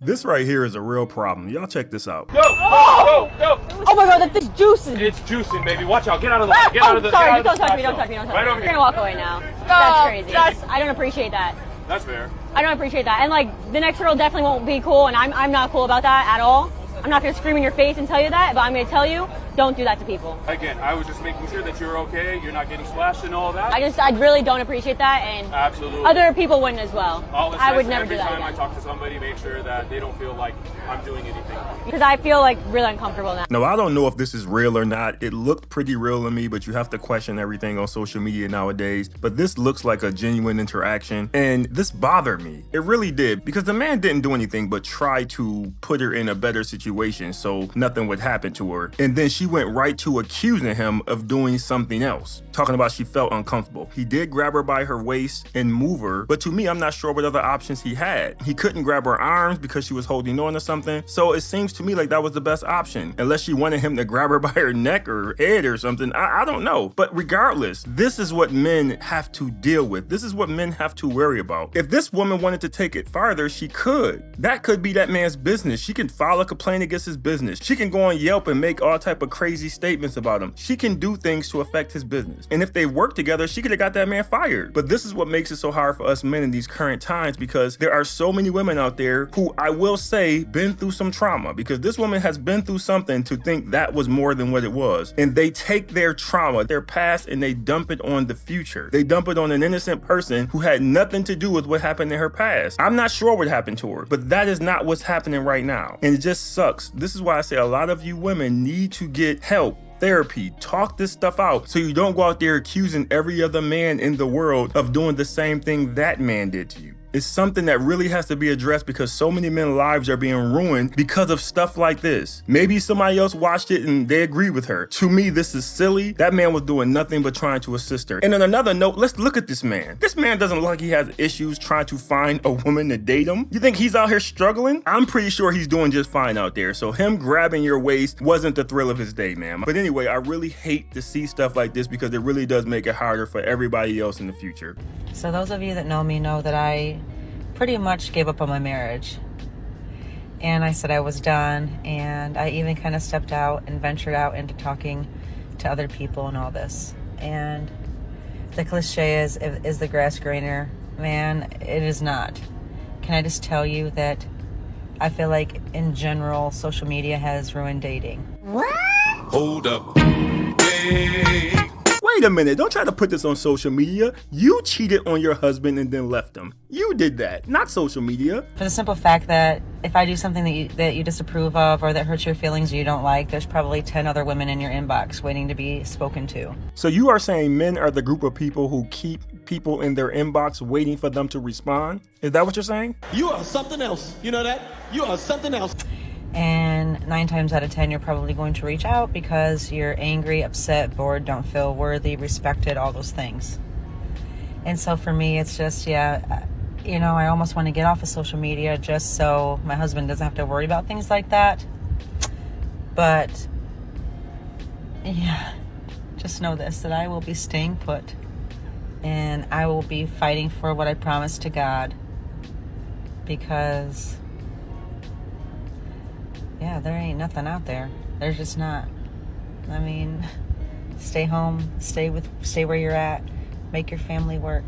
This right here is a real problem. Y'all check this out. Go! Go! Go! Oh my god, that thing's juicing. It's juicing, baby. Watch out. Get out of the way. Get out of the sorry, get out don't of the touch me, spot don't touch me, don't touch me. Right over You're here. gonna walk away now. That's crazy. I don't appreciate that. That's fair. I don't appreciate that. And like, the next girl definitely won't be cool, and I'm not cool about that at all. I'm not gonna scream in your face and tell you that, but I'm gonna tell you, don't do that to people. Again, I was just making sure that you're okay. You're not getting splashed and all that. I really don't appreciate that, and Absolutely. other people wouldn't as well. All it I says would never do every that time I again. talk to somebody, make sure that they don't feel like I'm doing anything. Because I feel like really uncomfortable now. No, I don't know if this is real or not. It looked pretty real to me, but you have to question everything on social media nowadays. But this looks like a genuine interaction, and this bothered me. It really did, because the man didn't do anything but try to put her in a better situation so nothing would happen to her. And then she went right to accusing him of doing something else, talking about she felt uncomfortable. He did grab her by her waist and move her, but to me, I'm not sure what other options he had. He couldn't grab her arms because she was holding on to something, so it seems to me like that was the best option, unless she wanted him to grab her by her neck or head or something. I don't know. But regardless, this is what men have to deal with. This is what men have to worry about. If this woman wanted to take it farther, she could. That could be that man's business. She can file a complaint against his business. She can go on Yelp and make all type of crazy statements about him. She can do things to affect his business. And if they work together, she could have got that man fired. But this is what makes it so hard for us men in these current times, because there are so many women out there who, I will say, been through some trauma, because this woman has been through something to think that was more than what it was. And they take their trauma, their past, and they dump it on the future. They dump it on an innocent person who had nothing to do with what happened in her past. I'm not sure what happened to her, but that is not what's happening right now. And it just sucks. This is why I say a lot of you women need to get help. Therapy, talk this stuff out so you don't go out there accusing every other man in the world of doing the same thing that man did to you. It's something that really has to be addressed, because so many men's lives are being ruined because of stuff like this. Maybe somebody else watched it and they agree with her. To me, this is silly. That man was doing nothing but trying to assist her. And on another note, let's look at this man. This man doesn't look like he has issues trying to find a woman to date him. You think he's out here struggling? I'm pretty sure he's doing just fine out there. So him grabbing your waist wasn't the thrill of his day, man. But anyway, I really hate to see stuff like this, because it really does make it harder for everybody else in the future. So those of you that know me know that I pretty much gave up on my marriage. And I said I was done. And I even kind of stepped out and ventured out into talking to other people and all this. And the cliche is the grass greener? Man, it is not. Can I just tell you that I feel like in general, social media has ruined dating. Hold up. Hey. Wait a minute, don't try to put this on social media. You cheated on your husband and then left him. You did that, not social media. For the simple fact that if I do something that you disapprove of or that hurts your feelings or you don't like, there's probably 10 other women in your inbox waiting to be spoken to. So you are saying men are the group of people who keep people in their inbox waiting for them to respond? Is that what you're saying? You are something else. You know that? You are something else. And 9 times out of 10, you're probably going to reach out because you're angry, upset, bored, don't feel worthy, respected, all those things. And so for me, it's just, I almost want to get off of social media just so my husband doesn't have to worry about things like that. But, just know this, that I will be staying put. And I will be fighting for what I promised to God. Because there ain't nothing out there. There's just not. I mean, stay home, stay where you're at, make your family work.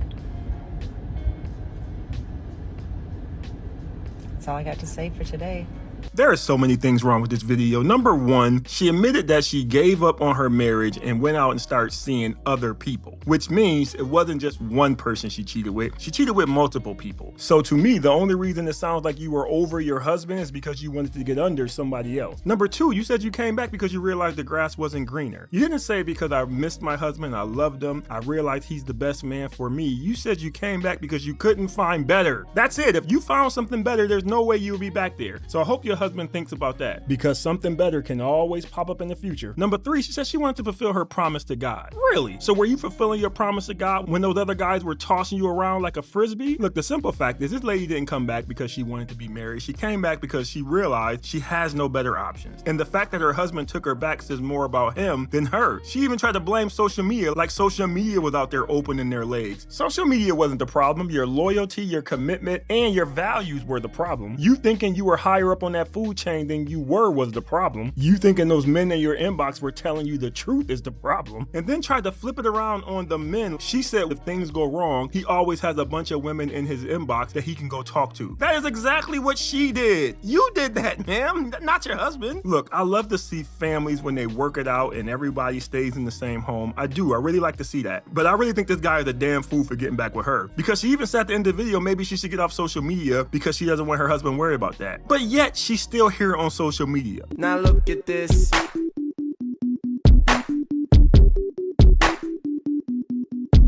That's all I got to say for today. There are so many things wrong with this video. Number one, she admitted that she gave up on her marriage and went out and started seeing other people, which means it wasn't just one person she cheated with. She cheated with multiple people. So to me, the only reason it sounds like you were over your husband is because you wanted to get under somebody else. Number two, you said you came back because you realized the grass wasn't greener. You didn't say because I missed my husband, I loved him, I realized he's the best man for me. You said you came back because you couldn't find better. That's it. If you found something better, there's no way you would be back there. So I hope you your husband thinks about that, because something better can always pop up in the future. Number 3, she said she wanted to fulfill her promise to God. Really? So were you fulfilling your promise to God when those other guys were tossing you around like a frisbee? Look, the simple fact is this lady didn't come back because she wanted to be married. She came back because she realized she has no better options. And the fact that her husband took her back says more about him than her. She even tried to blame social media, like social media was out there opening their legs. Social media wasn't the problem. Your loyalty, your commitment, and your values were the problem. You thinking you were higher up on that food chain than you were was the problem. You thinking those men in your inbox were telling you the truth is the problem. And then tried to flip it around on the men. She said if things go wrong, he always has a bunch of women in his inbox that he can go talk to. That is exactly what she did. You did that, ma'am, not your husband. Look, I love to see families when they work it out and everybody stays in the same home. I do. I really like to see that. But I really think this guy is a damn fool for getting back with her. Because she even said at the end of the video, maybe she should get off social media because she doesn't want her husband worried about that. But yet, she's still here on social media. Now look at this.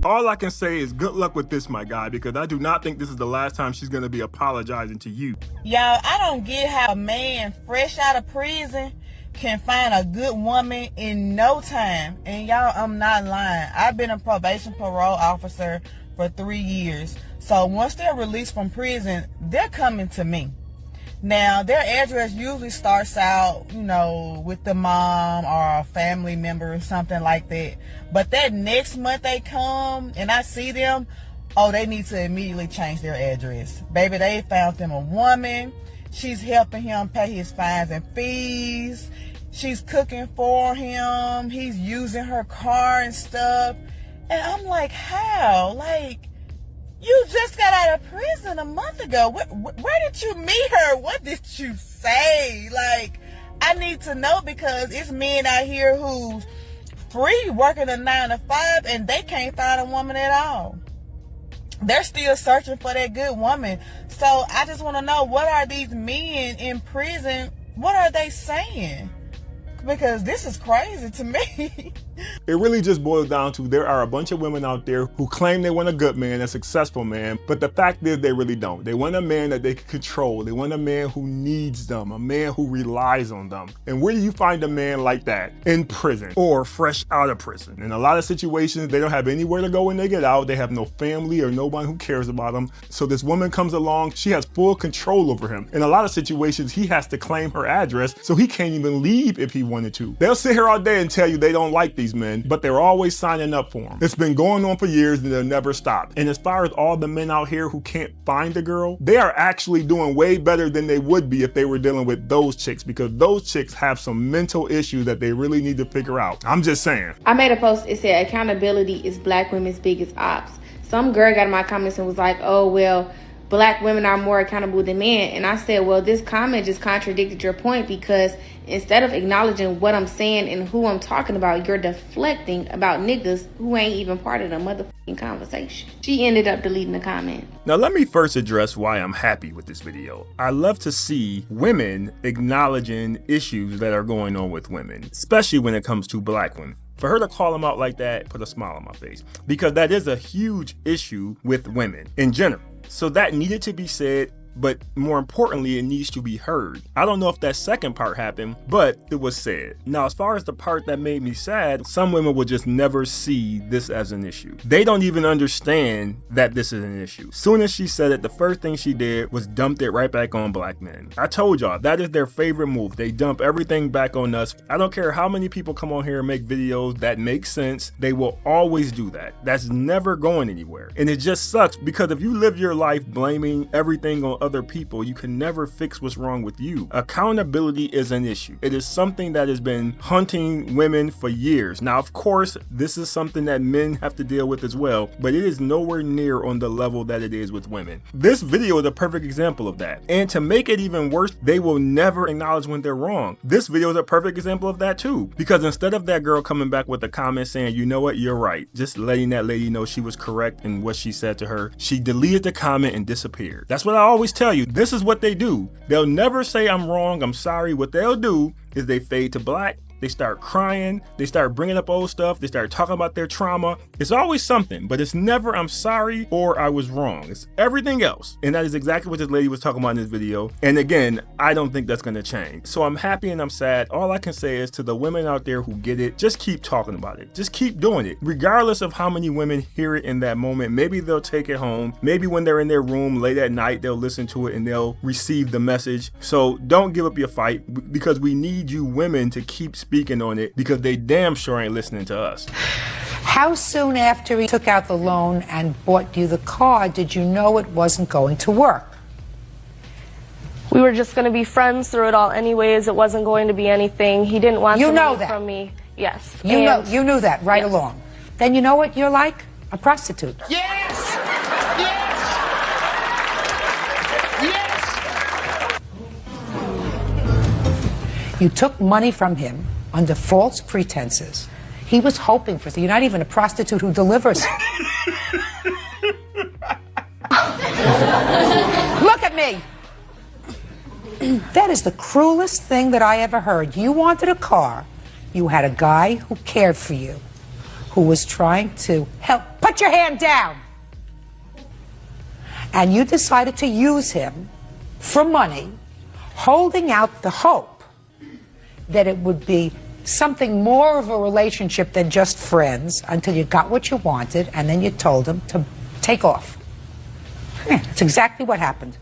All I can say is good luck with this, my guy, because I do not think this is the last time she's going to be apologizing to you. Y'all, I don't get how a man fresh out of prison can find a good woman in no time. And y'all, I'm not lying. I've been a probation parole officer for 3 years. So once they're released from prison, they're coming to me. Now, their address usually starts out, you know, with the mom or a family member or something like that. But that next month they come and I see them, oh, they need to immediately change their address. Baby, they found them a woman. She's helping him pay his fines and fees. She's cooking for him. He's using her car and stuff. And I'm like, how? Like, you just got out of prison a month ago. Where did you meet her? What did you say? Like, I need to know because it's men out here who's free working a 9 to 5 and they can't find a woman at all. They're still searching for that good woman. So I just want to know, what are these men in prison? What are they saying? Because this is crazy to me. It really just boils down to there are a bunch of women out there who claim they want a good man, a successful man, but the fact is they really don't. They want a man that they can control. They want a man who needs them, a man who relies on them. And where do you find a man like that? In prison or fresh out of prison. In a lot of situations, they don't have anywhere to go when they get out. They have no family or no one who cares about them. So this woman comes along, she has full control over him. In a lot of situations, he has to claim her address, so he can't even leave if he wanted to. They'll sit here all day and tell you they don't like these men, but they're always signing up for them. It's been going on for years and they'll never stop. And as far as all the men out here who can't find a girl, they are actually doing way better than they would be if they were dealing with those chicks, because those chicks have some mental issues that they really need to figure out. I'm just saying. I made a post, it said accountability is black women's biggest ops. Some girl got in my comments and was like, oh, well, black women are more accountable than men. And I said, well, this comment just contradicted your point, because instead of acknowledging what I'm saying and who I'm talking about, you're deflecting about niggas who ain't even part of the motherfucking conversation. She ended up deleting the comment. Now let me first address why I'm happy with this video. I love to see women acknowledging issues that are going on with women, especially when it comes to black women. For her to call them out like that put a smile on my face, because that is a huge issue with women in general. So that needed to be said, but more importantly, it needs to be heard. I don't know if that second part happened, but it was said. Now, as far as the part that made me sad, some women will just never see this as an issue. They don't even understand that this is an issue. Soon as she said it, the first thing she did was dumped it right back on black men. I told y'all, that is their favorite move. They dump everything back on us. I don't care how many people come on here and make videos that make sense. They will always do that. That's never going anywhere. And it just sucks, because if you live your life blaming everything on other people, you can never fix what's wrong with you. Accountability is an issue. It is something that has been haunting women for years. Now, of course, this is something that men have to deal with as well, but it is nowhere near on the level that it is with women. This video is a perfect example of that. And to make it even worse, they will never acknowledge when they're wrong. This video is a perfect example of that too, because instead of that girl coming back with a comment saying, you know what, you're right, just letting that lady know she was correct in what she said to her, she deleted the comment and disappeared. That's what I always tell you. This is what they do. They'll never say I'm wrong, I'm sorry. What they'll do is they fade to black they start crying, they start bringing up old stuff, they start talking about their trauma. It's always something, but it's never I'm sorry or I was wrong. It's everything else. And that is exactly what this lady was talking about in this video. And again, I don't think that's gonna change. So I'm happy and I'm sad. All I can say is to the women out there who get it, just keep talking about it. Just keep doing it. Regardless of how many women hear it in that moment, maybe they'll take it home. Maybe when they're in their room late at night, they'll listen to it and they'll receive the message. So don't give up your fight, because we need you women to keep speaking on it, because they damn sure ain't listening to us. How soon after he took out the loan and bought you the car did you know it wasn't going to work? We were just going to be friends through it all anyways. It wasn't going to be anything. He didn't want the money from me. Yes. You knew that right along. Then you know what you're like? A prostitute. Yes! Yes! Yes! You took money from him under false pretenses. He was hoping for it. You're not even a prostitute who delivers. Look at me! That is the cruelest thing that I ever heard. You wanted a car. You had a guy who cared for you, who was trying to help. Put your hand down! And you decided to use him for money, holding out the hope that it would be something more of a relationship than just friends, until you got what you wanted, and then you told him to take off. That's exactly what happened.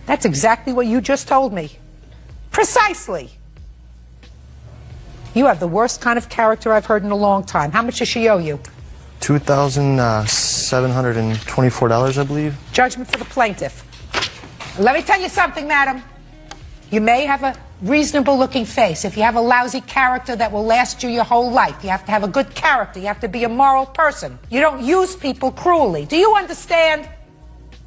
That's exactly what you just told me. Precisely. You have the worst kind of character I've heard in a long time. How much does she owe you? $2,724, I believe. Judgment for the plaintiff. Let me tell you something, madam. You may have a reasonable-looking face. If you have a lousy character that will last you your whole life, you have to have a good character. You have to be a moral person. You don't use people cruelly. Do you understand?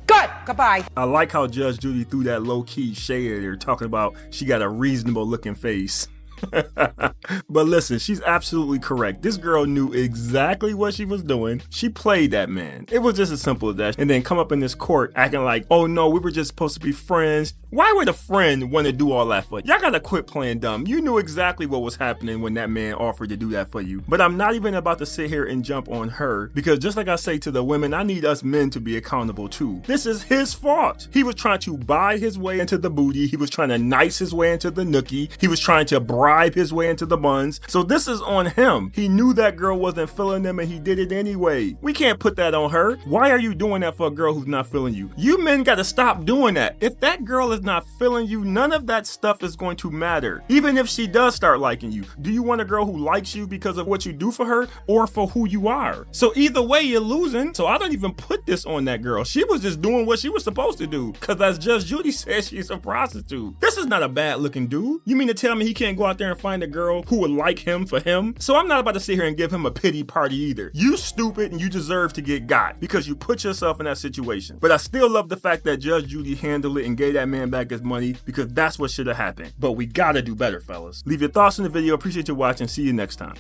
Good. Goodbye. I like how Judge Judy threw that low-key shade at her, talking about she got a reasonable-looking face. But listen, she's absolutely correct. This girl knew exactly what she was doing. She played that man. It was just as simple as that. And then come up in this court acting like, oh no, we were just supposed to be friends. Why would a friend want to do all that for you? Y'all gotta quit playing dumb. You knew exactly what was happening when that man offered to do that for you. But I'm not even about to sit here and jump on her, because just like I say to the women, I need us men to be accountable too. This is his fault. He was trying to buy his way into the booty. He was trying to nice his way into the nookie. He was trying to bribe his way into the buns. So this is on him. He knew that girl wasn't feeling him and he did it anyway. We can't put that on her. Why are you doing that for a girl who's not feeling you? You men gotta stop doing that. If that girl is not feeling you, none of that stuff is going to matter. Even if she does start liking you. Do you want a girl who likes you because of what you do for her or for who you are? So either way, you're losing. So I don't even put this on that girl. She was just doing what she was supposed to do, because as Judge Judy said, she's a prostitute. This is not a bad looking dude. You mean to tell me he can't go out there and find a girl who would like him for him? So I'm not about to sit here and give him a pity party either. You stupid and you deserve to get got because you put yourself in that situation. But I still love the fact that Judge Judy handled it and gave that man back his money, because that's what should have happened. But we gotta do better, fellas. Leave your thoughts in the video. Appreciate you watching. See you next time.